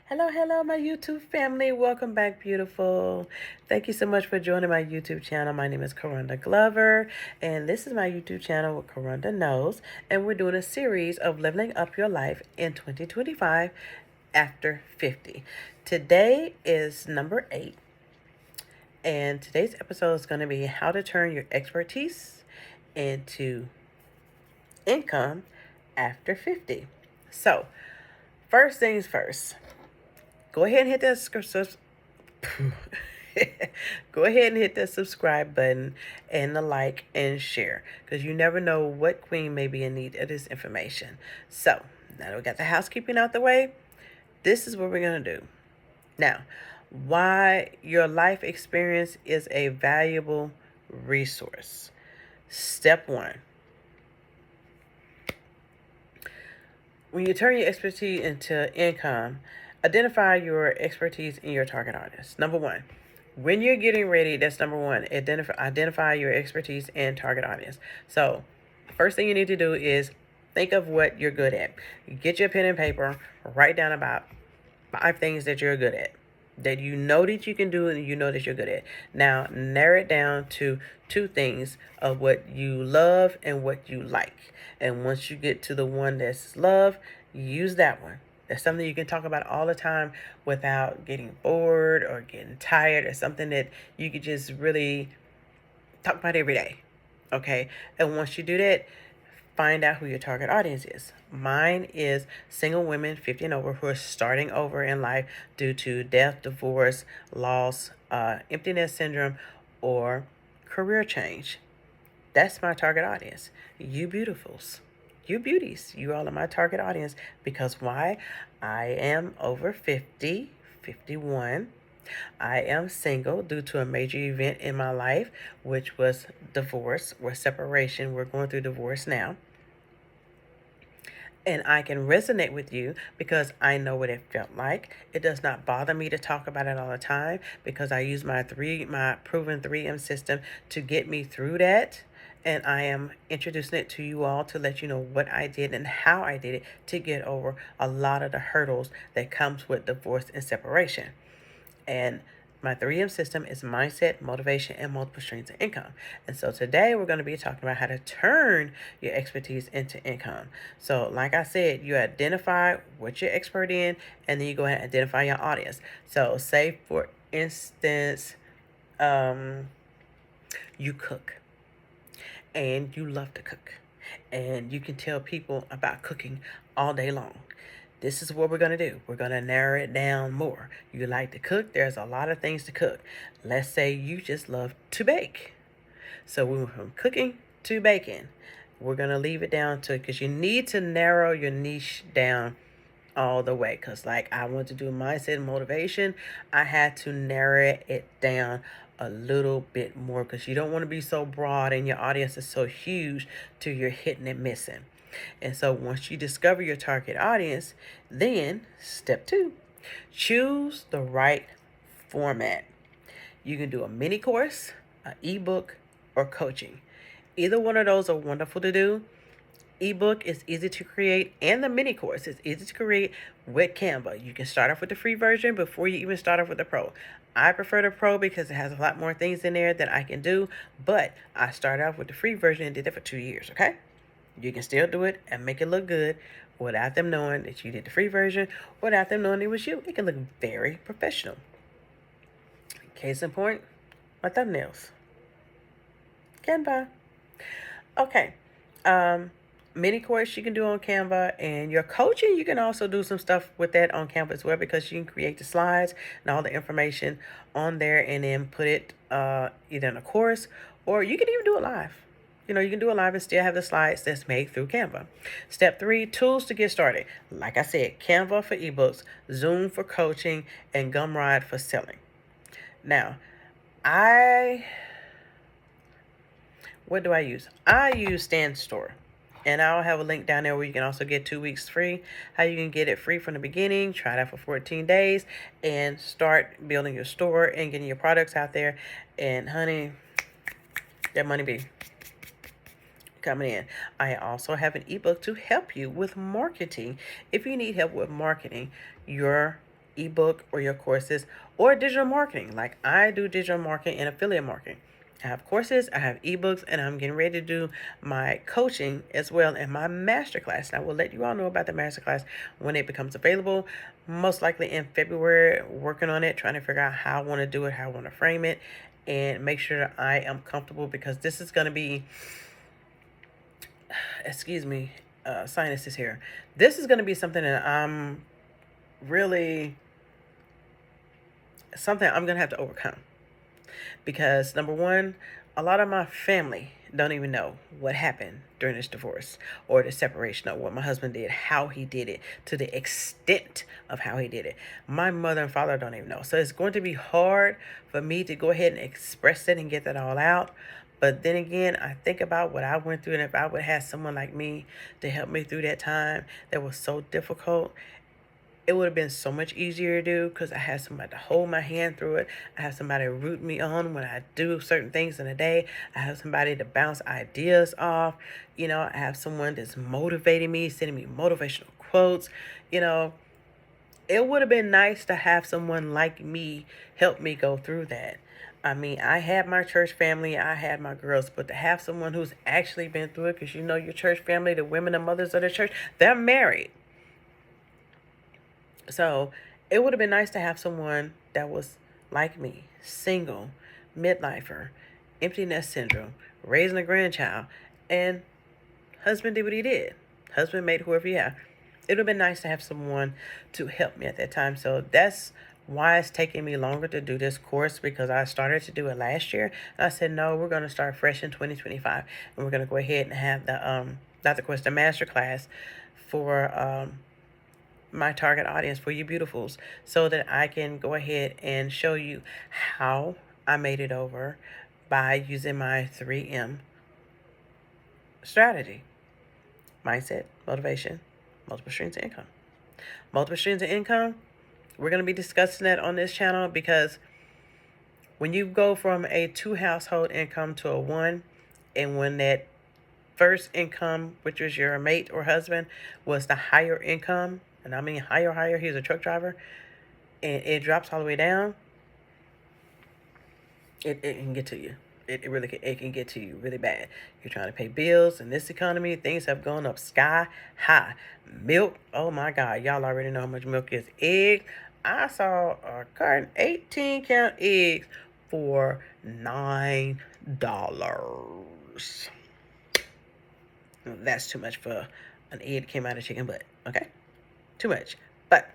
Hello, my YouTube family. Welcome back, beautiful. Thank you so much for joining my YouTube channel. My name is Corunda Glover, and this is my YouTube channel with Corunda Knows, and we're doing a series of leveling up your life in 2025 after 50. Today is number 8, and today's episode is going to be how to turn your expertise into income after 50. So, first things first. Go ahead and hit that go ahead and hit that subscribe button and the like and share, because you never know what queen may be in need of this information. So now that we got the housekeeping out the way, this is what we're going to do. Now, why your life experience is a valuable resource. Step 1. When you turn your expertise into income, identify your expertise in your target audience. Number 1, when you're getting ready, that's number 1. Identify your expertise and target audience. So, first thing you need to do is think of what you're good at. Get your pen and paper, write down about 5 things that you're good at, that you know that you can do and you know that you're good at. Now, narrow it down to 2 things of what you love and what you like. And once you get to the one that's love, use that one. That's something you can talk about all the time without getting bored or getting tired, or something that you could just really talk about every day. Okay? And once you do that, find out who your target audience is. Mine is single women 50 and over who are starting over in life due to death, divorce, loss, empty nest syndrome, or career change. That's my target audience. You beautifuls. You beauties. You all are my target audience, because why? I am over 50, 51. I am single due to a major event in my life, which was divorce or separation. We're going through divorce now. And I can resonate with you because I know what it felt like. It does not bother me to talk about it all the time, because I use my proven 3M system to get me through that. And I am introducing it to you all to let you know what I did and how I did it to get over a lot of the hurdles that comes with divorce and separation. And my 3M system is mindset, motivation, and multiple streams of income. And so today we're going to be talking about how to turn your expertise into income. So like I said, you identify what you're expert in, and then you go ahead and identify your audience. So say, for instance, you cook and you love to cook, and you can tell people about cooking all day long. This is what we're going to do. We're going to narrow it down more. You like to cook. There's a lot of things to cook. Let's say you just love to bake. So we went from cooking to baking. We're going to leave it down to, because you need to narrow your niche down all the way. Because like I want to do mindset and motivation, I had to narrow it down a little bit more, because you don't want to be so broad and your audience is so huge till you're hitting and missing. And so once you discover your target audience, then step 2, choose the right format. You can do a mini course, an ebook, or coaching. Either one of those are wonderful to do. Ebook is easy to create, and the mini course is easy to create with Canva. You can start off with the free version before you even start off with the pro. I prefer the pro because it has a lot more things in there that I can do, but I started off with the free version and did it for 2 years, okay? You can still do it and make it look good without them knowing that you did the free version, without them knowing it was you. It can look very professional. Case in point, my thumbnails. Canva. Okay. Mini course you can do on Canva, and your coaching, you can also do some stuff with that on Canva as well, because you can create the slides and all the information on there and then put it either in a course, or you can even do it live. You can do it live and still have the slides that's made through Canva. Step 3, tools to get started. Like I said, Canva for ebooks, Zoom for coaching, and Gumroad for selling. Now, what do I use? I use Stand Store. And I'll have a link down there where you can also get 2 weeks free. How you can get it free from the beginning, try it out for 14 days, and start building your store and getting your products out there. And honey, that money be coming in. I also have an ebook to help you with marketing. If you need help with marketing your ebook or your courses or digital marketing. Like I do digital marketing and affiliate marketing. I have courses, I have ebooks, and I'm getting ready to do my coaching as well in my masterclass. And I will let you all know about the masterclass when it becomes available. Most likely in February, working on it, trying to figure out how I want to do it, how I want to frame it, and make sure that I am comfortable because this is going to be, excuse me, sinuses here. This is going to be something that I'm really, something I'm going to have to overcome. Because number one, a lot of my family don't even know what happened during this divorce or the separation, or what my husband did, how he did it, to the extent of how he did it. My mother and father don't even know. So it's going to be hard for me to go ahead and express it and get that all out. But then again, I think about what I went through, and if I would have someone like me to help me through that time that was so difficult, it would have been so much easier to do because I had somebody to hold my hand through it. I have somebody to root me on when I do certain things in a day. I have somebody to bounce ideas off. I have someone that's motivating me, sending me motivational quotes. You know, it would have been nice to have someone like me help me go through that. I mean, I had my church family, I had my girls, but to have someone who's actually been through it, because your church family, the women and mothers of the church, they're married. So it would have been nice to have someone that was like me, single, midlifer, empty nest syndrome, raising a grandchild, and husband did what he did. Husband made whoever he had. It would have been nice to have someone to help me at that time. So that's why it's taking me longer to do this course, because I started to do it last year. And I said, no, we're going to start fresh in 2025. And we're going to go ahead and have not the course, the master class for my target audience, for you beautifuls, so that I can go ahead and show you how I made it over by using my 3M strategy: mindset, motivation, multiple streams of income. Multiple streams of income, we're going to be discussing that on this channel, because when you go from a 2 household income to a 1, and when that first income, which was your mate or husband, was the higher income, and I mean higher, he was a truck driver, and it drops all the way down, it can get to you. It really can, it can get to you really bad. You're trying to pay bills in this economy. Things have gone up sky high. Milk, oh my God, y'all already know how much milk is. Eggs, I saw a carton 18 count eggs for $9. That's too much for an egg that came out of chicken butt. Okay, too much. But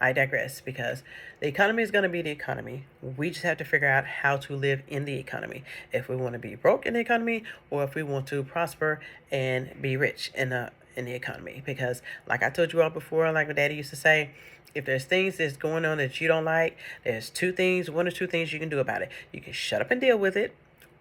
I digress, because the economy is going to be the economy. We just have to figure out how to live in the economy. If we want to be broke in the economy, or if we want to prosper and be rich in the economy. Because like I told you all before, like my daddy used to say, if there's things that's going on that you don't like, there's one or two things you can do about it. You can shut up and deal with it,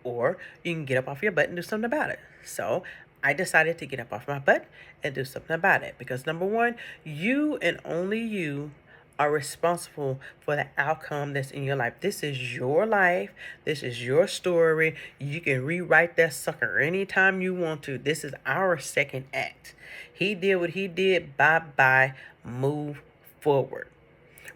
or you can get up off your butt and do something about it. So I decided to get up off my butt and do something about it, because number one, you and only you are responsible for the outcome that's in your life. This is your life. This is your story. You can rewrite that sucker anytime you want to. This is our second act. He did what he did. Bye-bye. Move forward.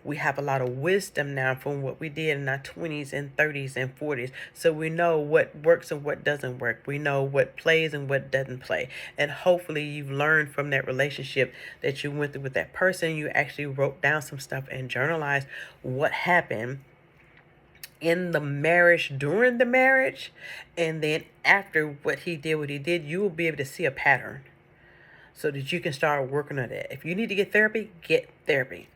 We have a lot of wisdom now from what we did in our 20s and 30s and 40s. So we know what works and what doesn't work. We know what plays and what doesn't play. And hopefully you've learned from that relationship that you went through with that person. You actually wrote down some stuff and journalized what happened in the marriage, during the marriage, and then after what he did, you will be able to see a pattern so that you can start working on that. If you need to get therapy, get therapy.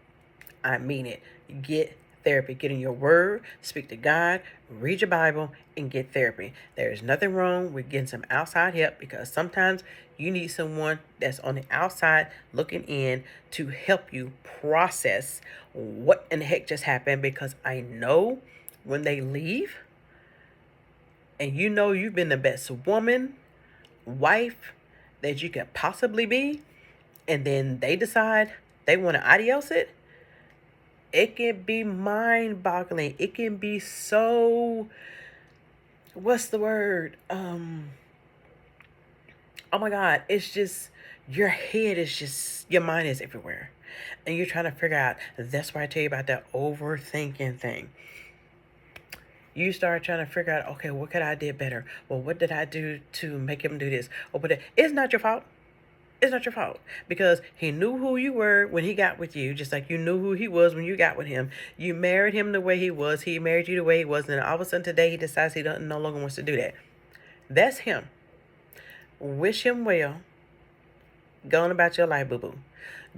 I mean it. Get therapy. Get in your word, speak to God, read your Bible, and get therapy. There is nothing wrong with getting some outside help, because sometimes you need someone that's on the outside looking in to help you process what in the heck just happened. Because I know when they leave, and you've been the best woman, wife that you could possibly be, and then they decide they want to adios it, it can be mind-boggling. It can be so, what's the word? Oh my God, it's just, your mind is everywhere. And you're trying to figure out, that's why I tell you about that overthinking thing. You start trying to figure out, okay, what could I do better? Well, what did I do to make him do this? Or but it's not your fault. It's not your fault, because he knew who you were when he got with you, just like you knew who he was when you got with him. You married him the way he was. He married you the way he was. And all of a sudden today he decides he no longer wants to do that. That's him. Wish him well. Go on about your life, boo-boo.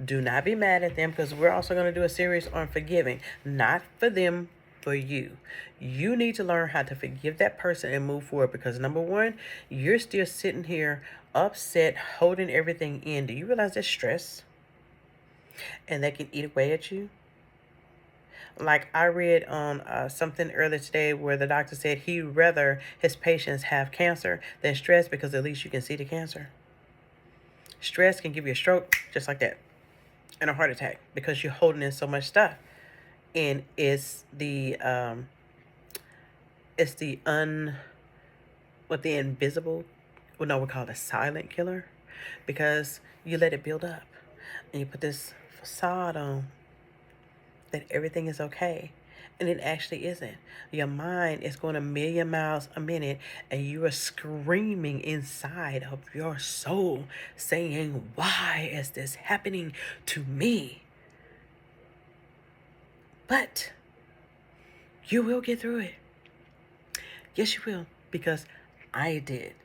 Do not be mad at them, because we're also going to do a series on forgiving. Not for them, for you. You need to learn how to forgive that person and move forward, because number one, you're still sitting here upset, holding everything in. Do you realize that's stress? And that can eat away at you. Like I read on something earlier today where the doctor said he'd rather his patients have cancer than stress, because at least you can see the cancer. Stress can give you a stroke just like that, and a heart attack, because you're holding in so much stuff. And it's the invisible, well, no, we call it a silent killer, because you let it build up and you put this facade on that everything is okay, and it actually isn't. Your mind is going a million miles a minute, and you are screaming inside of your soul saying, why is this happening to me? But you will get through it. Yes, you will, because I did.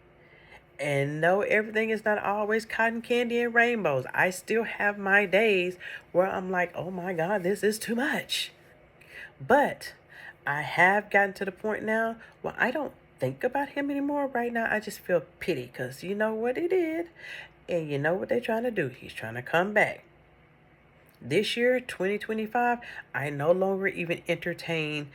And no, everything is not always cotton candy and rainbows. I still have my days where I'm like, oh my God, this is too much. But I have gotten to the point now where I don't think about him anymore. Right now, I just feel pity, because you know what he did, and you know what they're trying to do. He's trying to come back. This year, 2025, I no longer even entertain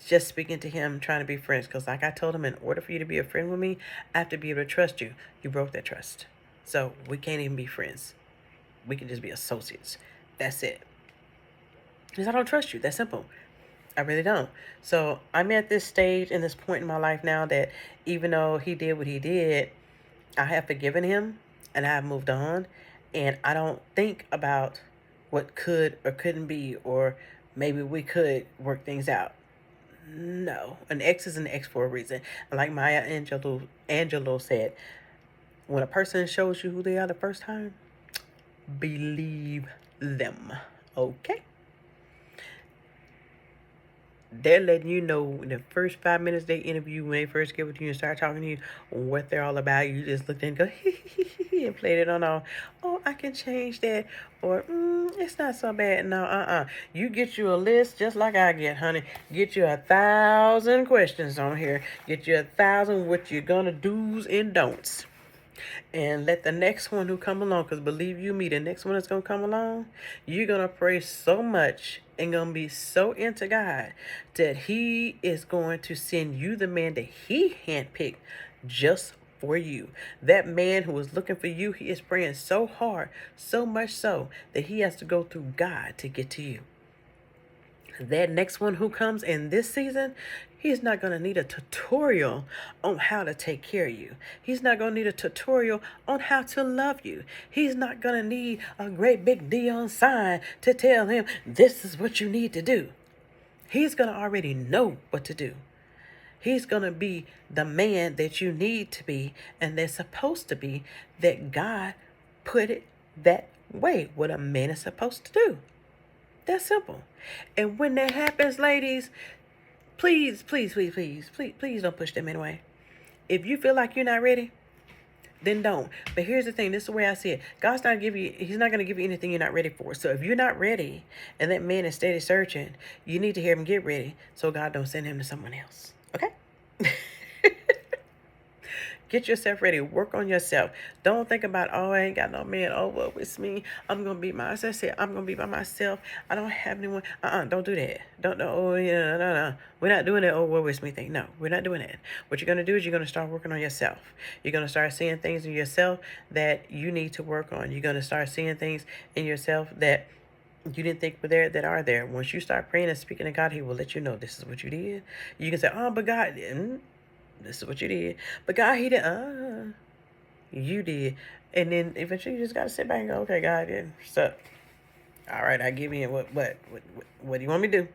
just speaking to him, trying to be friends. Because like I told him, in order for you to be a friend with me, I have to be able to trust you. You broke that trust. So we can't even be friends. We can just be associates. That's it. Because I don't trust you. That's simple. I really don't. So I'm at this stage and this point in my life now that even though he did what he did, I have forgiven him and I have moved on. And I don't think about what could or couldn't be, or maybe we could work things out. No, an ex is an ex for a reason. And like Maya Angelou said, when a person shows you who they are the first time, believe them. Okay? They're letting you know in the first 5 minutes they interview, when they first get with you and start talking to you, what they're all about. You just looked and go, and played it on all. Oh, I can change that. Or, it's not so bad. No, You get you a list just like I get, honey. Get you 1,000 questions on here. Get you 1,000 what you're going to do's and don'ts. And let the next one who come along, because believe you me, the next one that's going to come along, you're going to pray so much and going to be so into God that he is going to send you the man that he handpicked just for you. That man who is looking for you, he is praying so hard, so much so that he has to go through God to get to you. That next one who comes in this season, he's not going to need a tutorial on how to take care of you. He's not going to need a tutorial on how to love you. He's not going to need a great big neon sign to tell him this is what you need to do. He's going to already know what to do. He's going to be the man that you need to be and that's supposed to be, that God put it that way, what a man is supposed to do. That's simple. And when that happens, ladies, please don't push them away. If you feel like you're not ready, then don't. But here's the thing. This is the way I see it. He's not going to give you anything you're not ready for. So if you're not ready and that man is steady searching, you need to hear him get ready so God don't send him to someone else. Okay? Get yourself ready. Work on yourself. Don't think about, oh, I ain't got no man. Oh, well, it's me. I'm going to be myself. I'm going to be by myself. I don't have anyone. Don't do that. Don't, oh, yeah, no. We're not doing that. Oh, well, it's me thing. No, we're not doing that. What you're going to do is you're going to start working on yourself. You're going to start seeing things in yourself that you need to work on. You're going to start seeing things in yourself that you didn't think were there that are there. Once you start praying and speaking to God, he will let you know this is what you did. You can say, oh, but God, this is what you did. But God, he did. You did. And then eventually you just got to sit back and go, okay, God, yeah, what's up? All right, I give in. What do you want me to do?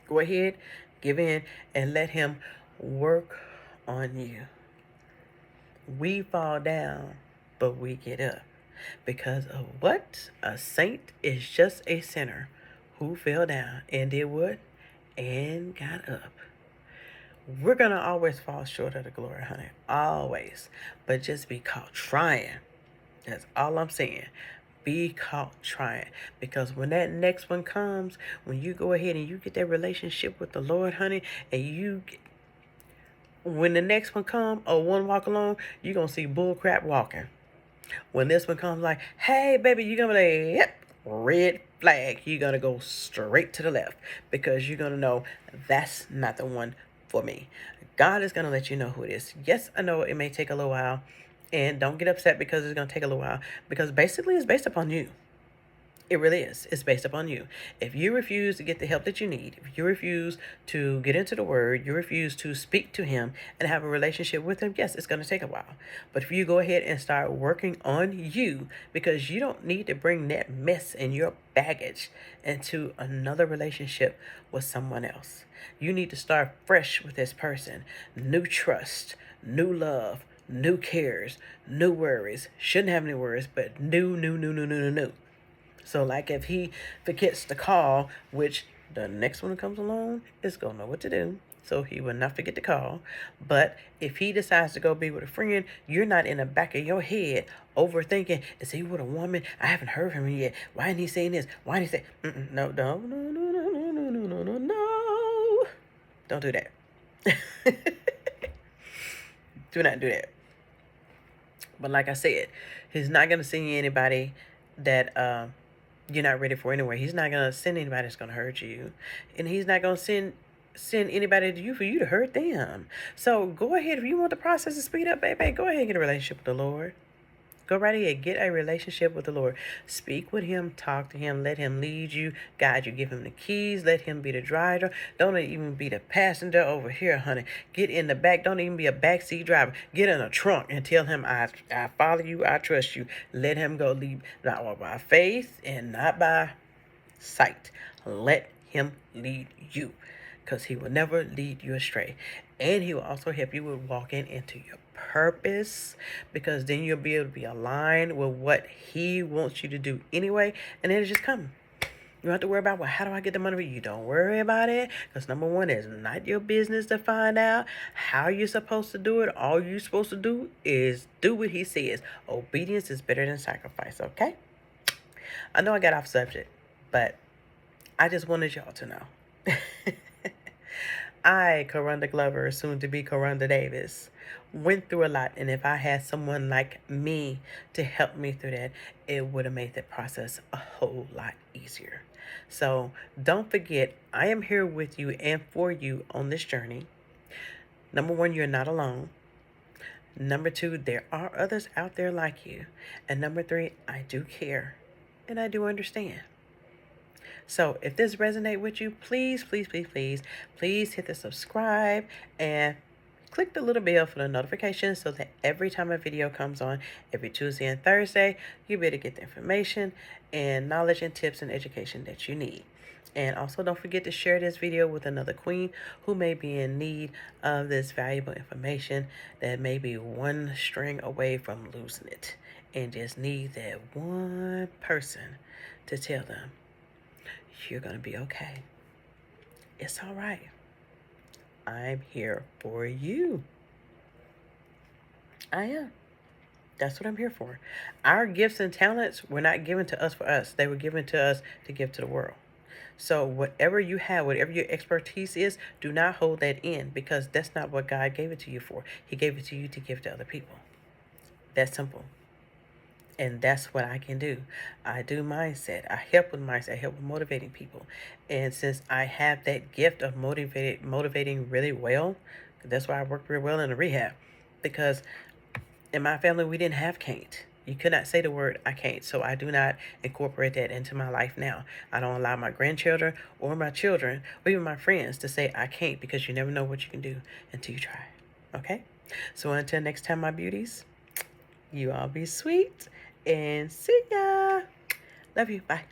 Go ahead, give in, and let him work on you. We fall down, but we get up. Because of what? A saint is just a sinner who fell down and did what? And got up. We're going to always fall short of the glory, honey. Always. But just be caught trying. That's all I'm saying. Be caught trying. Because when that next one comes, when you go ahead and you get that relationship with the Lord, honey, and when the next one come or one walk along, you're going to see bull crap walking. When this one comes like, hey, baby, you're going to be like, yep, red flag. You're going to go straight to the left because you're going to know that's not the one for me. God is going to let you know who it is. Yes, I know it may take a little while. And don't get upset because it's going to take a little while. Because basically it's based upon you. It really is. It's based upon you. If you refuse to get the help that you need, if you refuse to get into the word, you refuse to speak to him and have a relationship with him, yes, it's going to take a while. But if you go ahead and start working on you, because you don't need to bring that mess and your baggage into another relationship with someone else. You need to start fresh with this person. New trust, new love, new cares, new worries. Shouldn't have any worries, but new. So like if he forgets to call, which the next one that comes along is going to know what to do. So he will not forget to call. But if he decides to go be with a friend, you're not in the back of your head overthinking, is he with a woman? I haven't heard from him yet. Why isn't he saying this? Why didn't he say, no. Don't do that. Do not do that. But like I said, he's not going to send you anybody that you're not ready for anyway. He's not going to send anybody that's going to hurt you. And he's not going to send anybody to you for you to hurt them. So go ahead. If you want the process to speed up, baby, go ahead and get a relationship with the Lord. Go right ahead. Get a relationship with the Lord. Speak with him. Talk to him. Let him lead you, guide you. Give him the keys. Let him be the driver. Don't even be the passenger over here, honey. Get in the back. Don't even be a backseat driver. Get in a trunk and tell him, I follow you. I trust you. Let him go lead, not by faith and not by sight. Let him lead you, because he will never lead you astray. And he will also help you with walking into your purpose, because then you'll be able to be aligned with what he wants you to do anyway, and then it just come. You don't have to worry about, well, how do I get the money? You don't worry about it, because number one, it's not your business to find out how you're supposed to do it. All you're supposed to do is do what he says. Obedience is better than sacrifice, okay? I know I got off subject, but I just wanted y'all to know. I, Corunda Glover, soon to be Corunda Davis, went through a lot. And if I had someone like me to help me through that, it would have made the process a whole lot easier. So don't forget, I am here with you and for you on this journey. Number one, you're not alone. Number two, there are others out there like you. And number three, I do care and I do understand. So if this resonates with you, please hit the subscribe and click the little bell for the notifications, so that every time a video comes on, every Tuesday and Thursday, you'll be able to get the information and knowledge and tips and education that you need. And also don't forget to share this video with another queen who may be in need of this valuable information, that may be one string away from losing it and just need that one person to tell them, you're going to be okay. It's all right. I'm here for you. I am. That's what I'm here for. Our gifts and talents were not given to us for us. They were given to us to give to the world. So whatever you have, whatever your expertise is, do not hold that in, because that's not what God gave it to you for. He gave it to you to give to other people. That's simple. And that's what I can do. I do mindset. I help with mindset. I help with motivating people. And since I have that gift of motivating really well, that's why I worked real well in the rehab. Because in my family, we didn't have can't. You could not say the word I can't. So I do not incorporate that into my life now. I don't allow my grandchildren or my children or even my friends to say I can't, because you never know what you can do until you try. Okay? So until next time, my beauties, you all be sweet. And see ya. Love you. Bye.